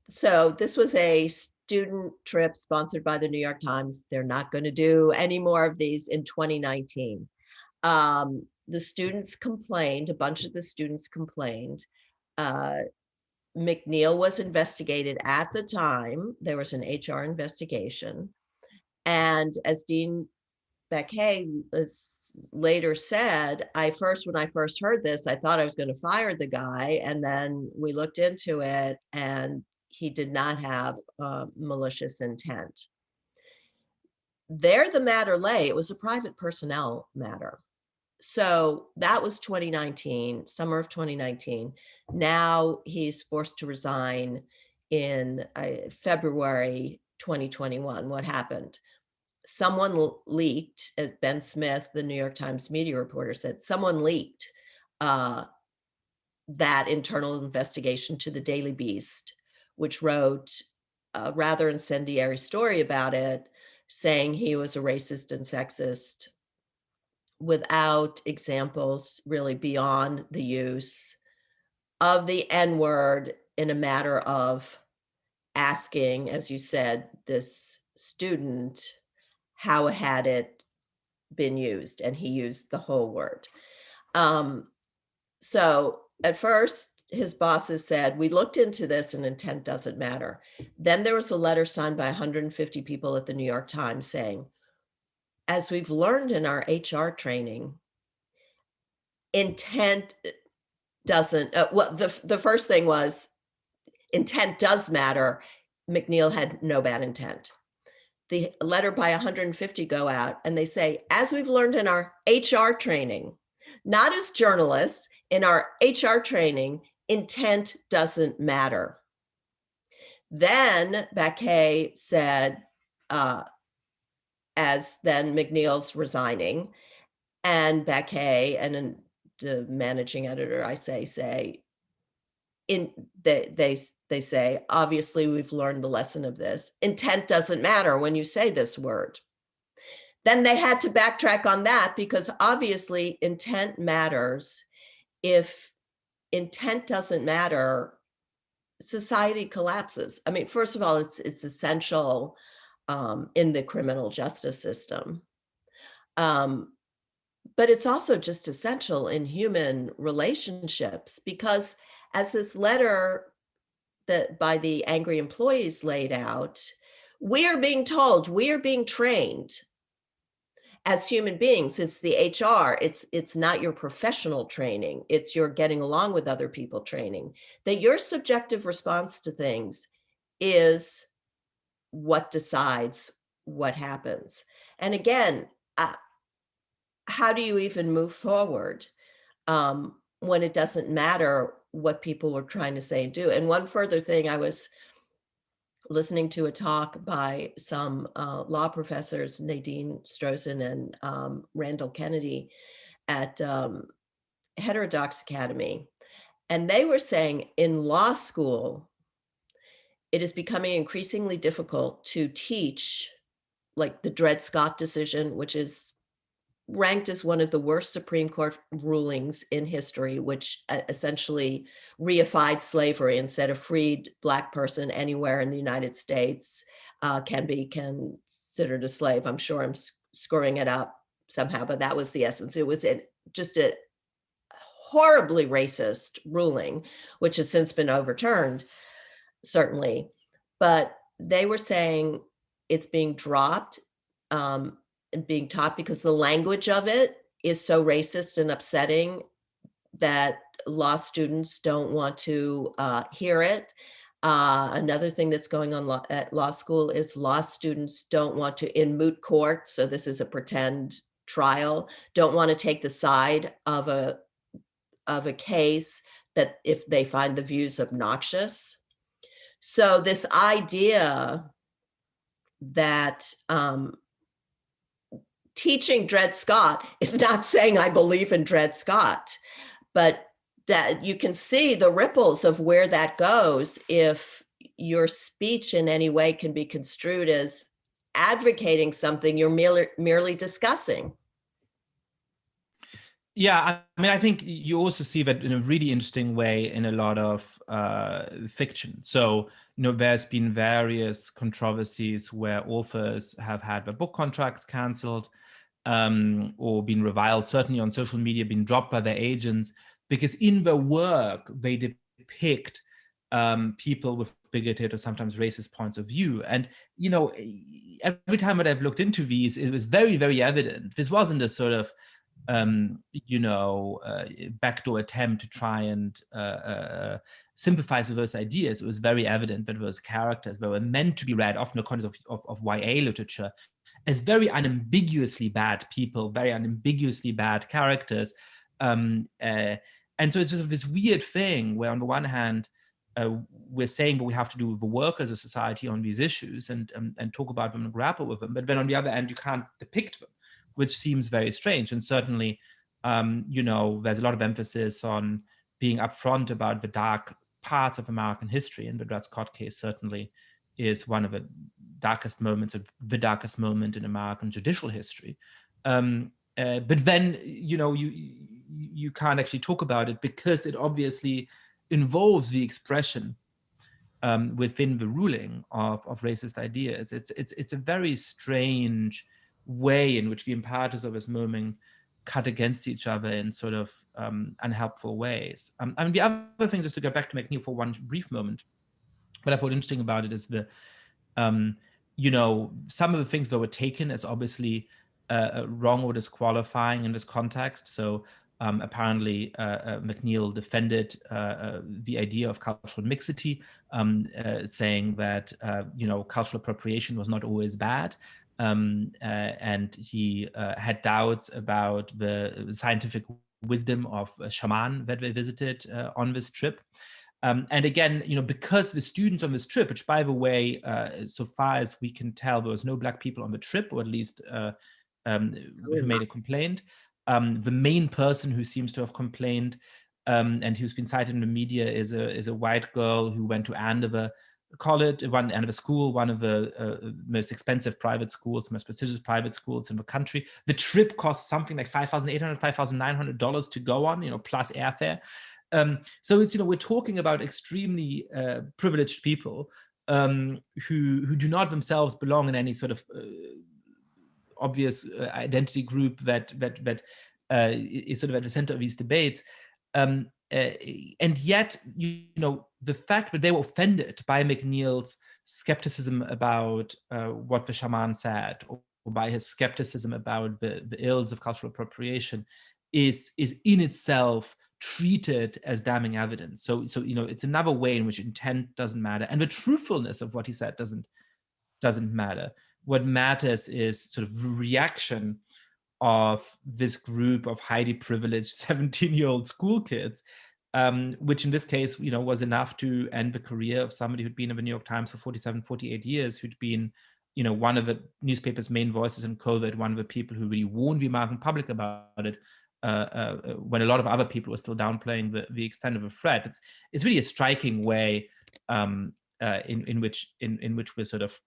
so this was a student trip sponsored by the New York Times. They're not going to do any more of these in 2019. The students complained, a bunch of the students complained. McNeil was investigated at the time. There was an HR investigation. And as Dean Beckwith later said, when I first heard this, I thought I was going to fire the guy. And then we looked into it, and he did not have malicious intent. There the matter lay. It was a private personnel matter. So that was 2019, summer of 2019. Now he's forced to resign in February 2021. What happened? Someone leaked, as Ben Smith, the New York Times media reporter, said, someone leaked that internal investigation to the Daily Beast, which wrote a rather incendiary story about it, saying he was a racist and sexist, without examples really beyond the use of the N-word in a matter of asking, as you said, this student, how had it been used? And he used the whole word. So at first, his bosses said, we looked into this and intent doesn't matter. Then there was a letter signed by 150 people at the New York Times saying, as we've learned in our HR training, intent doesn't, the first thing was intent does matter. McNeil had no bad intent. The letter by 150 go out and they say, as we've learned in our HR training, not as journalists, in our HR training, intent doesn't matter. Then Beckwith said, as then McNeil's resigning, and Beckwith and the managing editor, I say, they say, obviously we've learned the lesson of this. Intent doesn't matter when you say this word. Then they had to backtrack on that, because obviously intent matters. If intent doesn't matter, society collapses. I mean, first of all, it's essential in the criminal justice system. but it's also just essential in human relationships, because as this letter that by the angry employees laid out, we are being told, we are being trained as human beings. It's the HR, it's not your professional training, it's your getting along with other people training, that your subjective response to things is what decides what happens. And again, how do you even move forward when it doesn't matter what people were trying to say and do? And one further thing, I was listening to a talk by some law professors, Nadine Strossen and Randall Kennedy at Heterodox Academy. And they were saying in law school, it is becoming increasingly difficult to teach, like the Dred Scott decision, which is ranked as one of the worst Supreme Court rulings in history, which essentially reified slavery and said a freed Black person anywhere in the United States can be considered a slave. I'm sure I'm screwing it up somehow, but that was the essence. It was just a horribly racist ruling, which has since been overturned, certainly. But they were saying it's being dropped and being taught because the language of it is so racist and upsetting that law students don't want to hear it. Another thing that's going on at law school is law students don't want to, in moot court, so this is a pretend trial, don't want to take the side of a case that if they find the views obnoxious. So this idea that teaching Dred Scott is not saying I believe in Dred Scott, but that you can see the ripples of where that goes if your speech in any way can be construed as advocating something you're merely discussing. Yeah, I mean, I think you also see that in a really interesting way in a lot of fiction. So, there's been various controversies where authors have had their book contracts canceled or been reviled, certainly on social media, been dropped by their agents, because in their work, they depict people with bigoted or sometimes racist points of view. And, every time that I've looked into these, it was very, very evident. This wasn't a sort of backdoor attempt to try and sympathize with those ideas. It was very evident that those characters that were meant to be read, often in the context of YA literature, as very unambiguously bad people, very unambiguously bad characters. And so it's just this weird thing where on the one hand, we're saying that we have to do the work as a society on these issues and talk about them and grapple with them. But then on the other hand, you can't depict them, which seems very strange. And certainly, there's a lot of emphasis on being upfront about the dark parts of American history. And the Dred Scott case certainly is one of the darkest moments, or the darkest moment in American judicial history. But then, you can't actually talk about it because it obviously involves the expression within the ruling of racist ideas. It's a very strange way in which the imperators of this moment cut against each other in sort of unhelpful ways. The other thing, just to get back to McNeil for one brief moment, what I thought interesting about it is the, some of the things that were taken as obviously wrong or disqualifying in this context. So apparently McNeil defended the idea of cultural mixity, saying that cultural appropriation was not always bad. And he had doubts about the scientific wisdom of a shaman that they visited on this trip. And again, because the students on this trip, which by the way, so far as we can tell, there was no Black people on the trip, or at least who made a complaint. The main person who seems to have complained and who's been cited in the media is a white girl who went to Andover College, Andover School, one of the most expensive private schools, most prestigious private schools in the country. The trip cost something like $5,800, $5,900 to go on, plus airfare. So it's, we're talking about extremely privileged people who do not themselves belong in any sort of obvious identity group that is sort of at the center of these debates. And yet, the fact that they were offended by McNeil's skepticism about what the shaman said, or by his skepticism about the ills of cultural appropriation, is in itself treated as damning evidence. So it's another way in which intent doesn't matter, and the truthfulness of what he said doesn't matter. What matters is sort of the reaction of this group of highly privileged 17-year-old school kids, which in this case, was enough to end the career of somebody who'd been in the New York Times for 47, 48 years, who'd been, one of the newspaper's main voices in COVID, one of the people who really warned the American public about it, when a lot of other people were still downplaying the extent of the threat. It's really a striking way in which we're sort of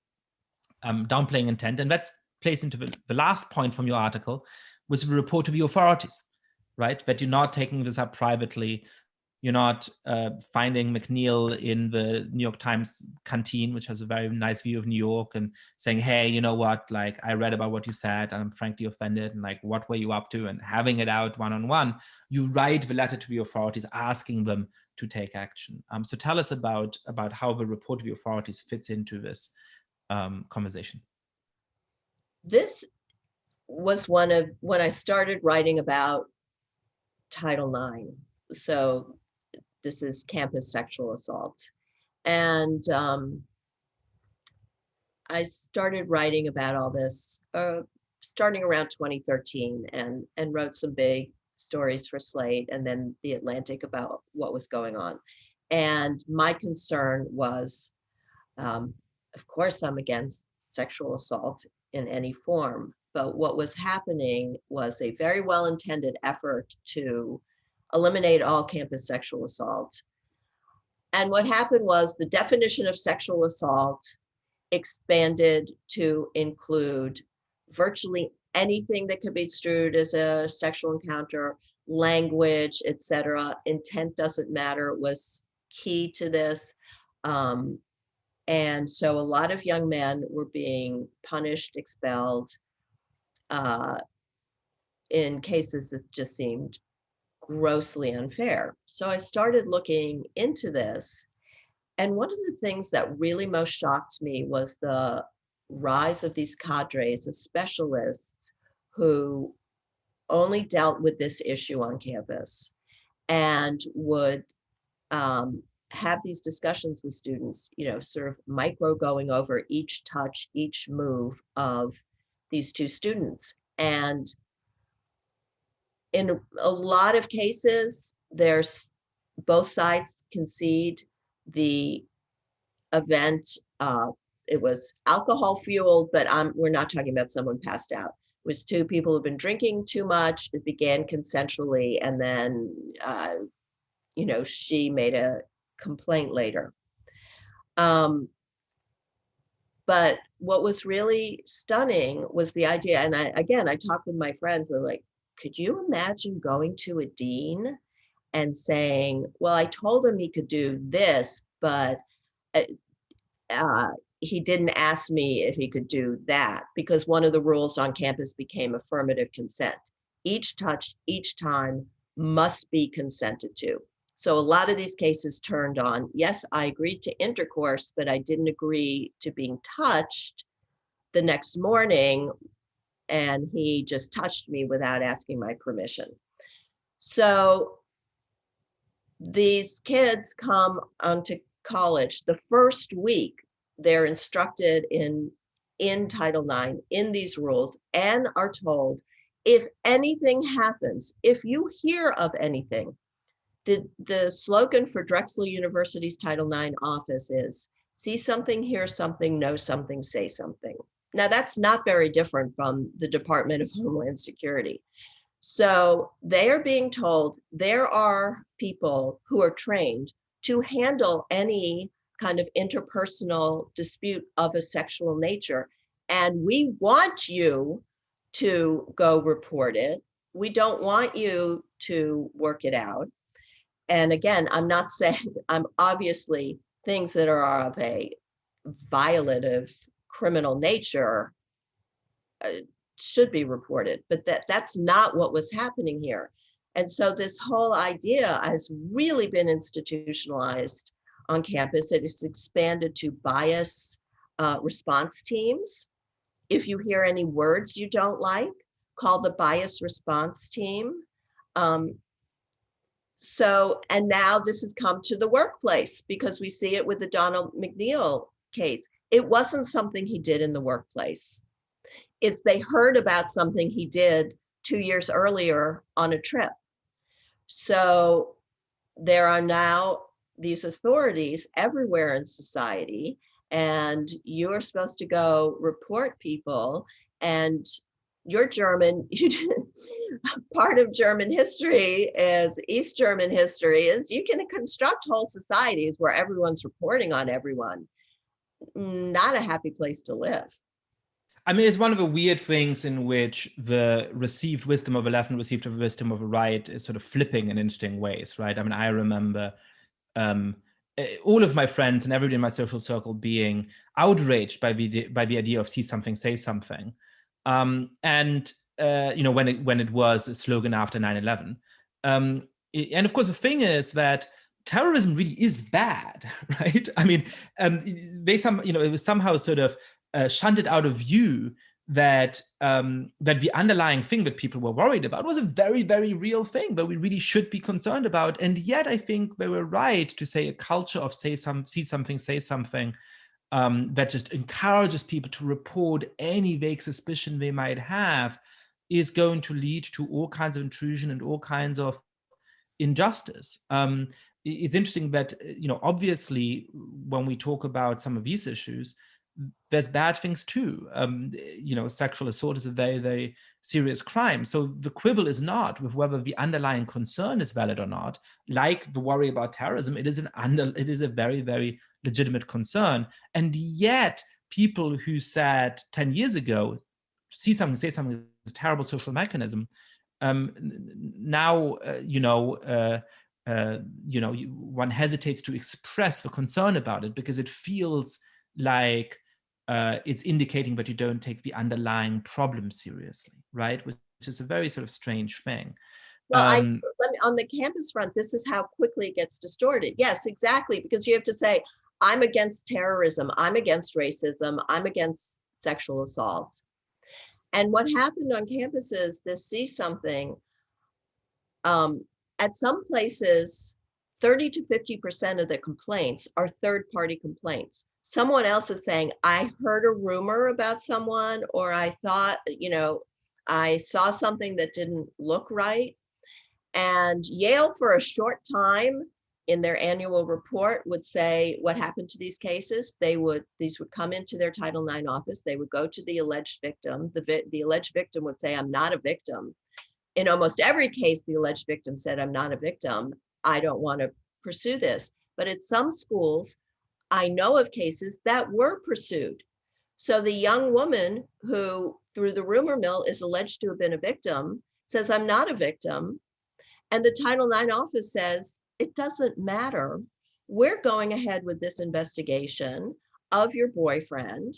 downplaying intent, and that's plays into the last point from your article, was the report to the authorities, right? That you're not taking this up privately. You're not finding McNeil in the New York Times canteen, which has a very nice view of New York, and saying, hey, you know what, like, I read about what you said and I'm frankly offended, and like, what were you up to? And having it out one-on-one. You write the letter to the authorities asking them to take action. So tell us about how the report to the authorities fits into this conversation. This was one of when I started writing about Title IX. So this is campus sexual assault. And I started writing about all this starting around 2013, and wrote some big stories for Slate and then The Atlantic about what was going on. And my concern was, of course, I'm against sexual assault in any form, but what was happening was a very well-intended effort to eliminate all campus sexual assault. And what happened was the definition of sexual assault expanded to include virtually anything that could be construed as a sexual encounter, language, etc. Intent doesn't matter was key to this. And so a lot of young men were being punished, expelled, in cases that just seemed grossly unfair. So I started looking into this. And one of the things that really most shocked me was the rise of these cadres of specialists who only dealt with this issue on campus and would have these discussions with students, sort of micro going over each touch, each move of these two students. And in a lot of cases, there's both sides concede the event. It was alcohol fueled, but we're not talking about someone passed out. It was two people who've been drinking too much. It began consensually, and then she made a complaint later. But what was really stunning was the idea, and I talked with my friends, they're like, could you imagine going to a dean and saying, well, I told him he could do this, but he didn't ask me if he could do that, because one of the rules on campus became affirmative consent. Each touch, each time must be consented to. So a lot of these cases turned on, yes, I agreed to intercourse, but I didn't agree to being touched the next morning, and he just touched me without asking my permission. So these kids come onto college. The first week, they're instructed in Title IX, in these rules, and are told, if anything happens, if you hear of anything, the slogan for Drexel University's Title IX office is, see something, hear something, know something, say something. Now, that's not very different from the Department of Homeland Security. So they are being told there are people who are trained to handle any kind of interpersonal dispute of a sexual nature. And we want you to go report it. We don't want you to work it out. And again, I'm not saying, I'm obviously things that are of a violative criminal nature should be reported, but that's not what was happening here. And so this whole idea has really been institutionalized on campus. It is expanded to bias response teams. If you hear any words you don't like, call the bias response team. And now this has come to the workplace because we see it with the Donald McNeil case. It wasn't something he did in the workplace. It's they heard about something he did 2 years earlier on a trip. So there are now these authorities everywhere in society, and you're supposed to go report people, and you're German. Part of German history is East German history is you can construct whole societies where everyone's reporting on everyone. Not a happy place to live. I mean, it's one of the weird things in which the received wisdom of a left and received wisdom of a right is sort of flipping in interesting ways, right? I mean, I remember all of my friends and everybody in my social circle being outraged by the idea of see something, say something. And when it was a slogan after 9/11. And of course, the thing is that terrorism really is bad, right? I mean, it was somehow sort of shunted out of view that the underlying thing that people were worried about was a very, very real thing that we really should be concerned about. And yet, I think they were right to say a culture of see something, say something, that just encourages people to report any vague suspicion they might have is going to lead to all kinds of intrusion and all kinds of injustice. It's interesting that, obviously, when we talk about some of these issues, there's bad things too. Sexual assault is a very, very serious crime. So the quibble is not with whether the underlying concern is valid or not. Like the worry about terrorism, it is a very, very legitimate concern. And yet, people who said 10 years ago, see something, say something is a terrible social mechanism, now, one hesitates to express the concern about it because it feels like it's indicating that you don't take the underlying problem seriously, right? Which is a very sort of strange thing. Well, on the campus front, this is how quickly it gets distorted. Yes, exactly, because you have to say, I'm against terrorism, I'm against racism, I'm against sexual assault. And what happened on campuses, this see something, at some places, 30 to 50% of the complaints are third-party complaints. Someone else is saying, I heard a rumor about someone, or I thought, I saw something that didn't look right. And Yale, for a short time in their annual report, would say what happened to these cases. These would come into their Title IX office. They would go to the alleged victim. The alleged victim would say, I'm not a victim. In almost every case, the alleged victim said, I'm not a victim. I don't want to pursue this. But at some schools, I know of cases that were pursued. So the young woman who, through the rumor mill, is alleged to have been a victim says, I'm not a victim. And the Title IX office says, it doesn't matter. We're going ahead with this investigation of your boyfriend,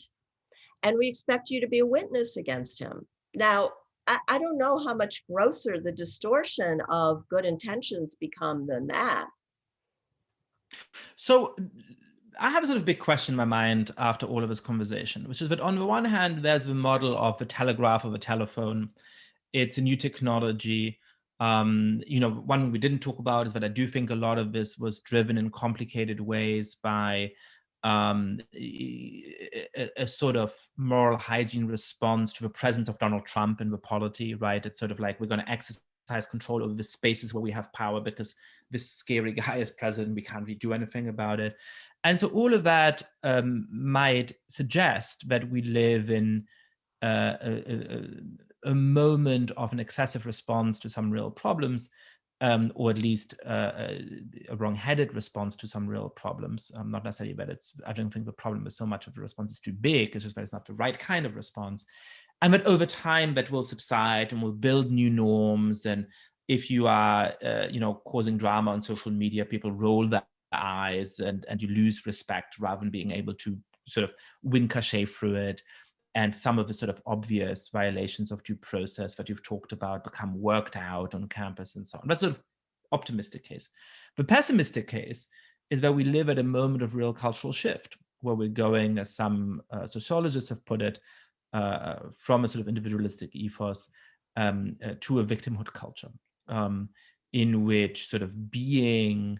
and we expect you to be a witness against him. Now, I don't know how much grosser the distortion of good intentions become than that. So I have a sort of big question in my mind after all of this conversation, which is that on the one hand, there's the model of the telegraph or the telephone. It's a new technology. One we didn't talk about is that I do think a lot of this was driven in complicated ways by a sort of moral hygiene response to the presence of Donald Trump in the polity, right? It's sort of like we're going to exercise control over the spaces where we have power because this scary guy is president. We can't really do anything about it. And so all of that might suggest that we live in a moment of an excessive response to some real problems, or at least a wrong-headed response to some real problems. Not necessarily that I don't think the problem is so much of the response is too big, it's just that it's not the right kind of response. And that over time that will subside and will build new norms. And if you are, causing drama on social media, people roll their eyes and you lose respect rather than being able to sort of win cachet through it. and some of the sort of obvious violations of due process that you've talked about become worked out on campus and so on. That's sort of optimistic case. The pessimistic case is that we live at a moment of real cultural shift, where we're going, as some sociologists have put it, from a sort of individualistic ethos to a victimhood culture, in which sort of being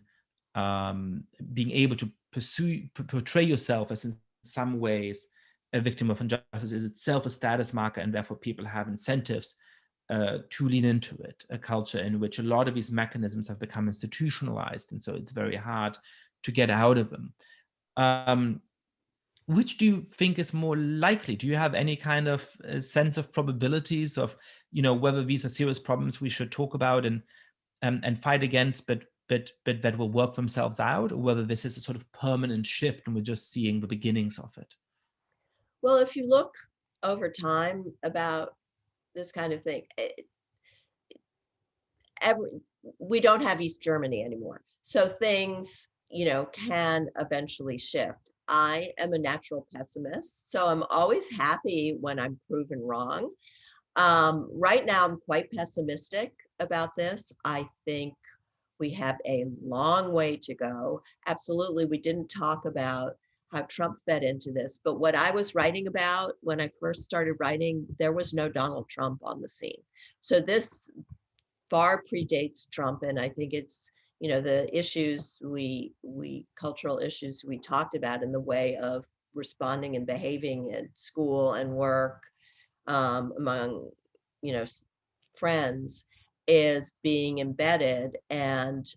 able to portray yourself as in some ways a victim of injustice is itself a status marker, and therefore people have incentives to lean into it. A culture in which a lot of these mechanisms have become institutionalized, and so it's very hard to get out of them. Which do you think is more likely? Do you have any kind of sense of probabilities of, whether these are serious problems we should talk about and fight against, but that will work themselves out, or whether this is a sort of permanent shift and we're just seeing the beginnings of it? Well, if you look over time about this kind of thing, we don't have East Germany anymore. So things, can eventually shift. I am a natural pessimist, so I'm always happy when I'm proven wrong. Right now, I'm quite pessimistic about this. I think we have a long way to go. Absolutely, we didn't talk about how Trump fed into this, but what I was writing about when I first started writing, there was no Donald Trump on the scene. So this far predates Trump, and I think it's, the issues cultural issues we talked about in the way of responding and behaving at school and work, among, friends, is being embedded, and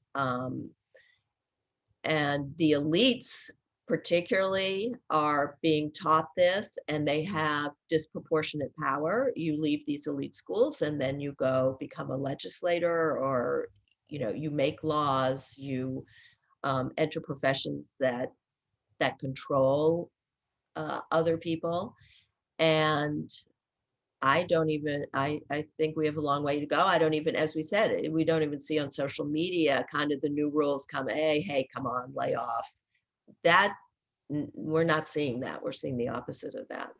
the elites particularly are being taught this, and they have disproportionate power. You leave these elite schools and then you go become a legislator, or you make laws, you enter professions that control other people. And I think we have a long way to go. I don't even, as we said, we don't even see on social media kind of the new rules come, hey, come on, lay off. That we're not seeing that. We're seeing the opposite of that.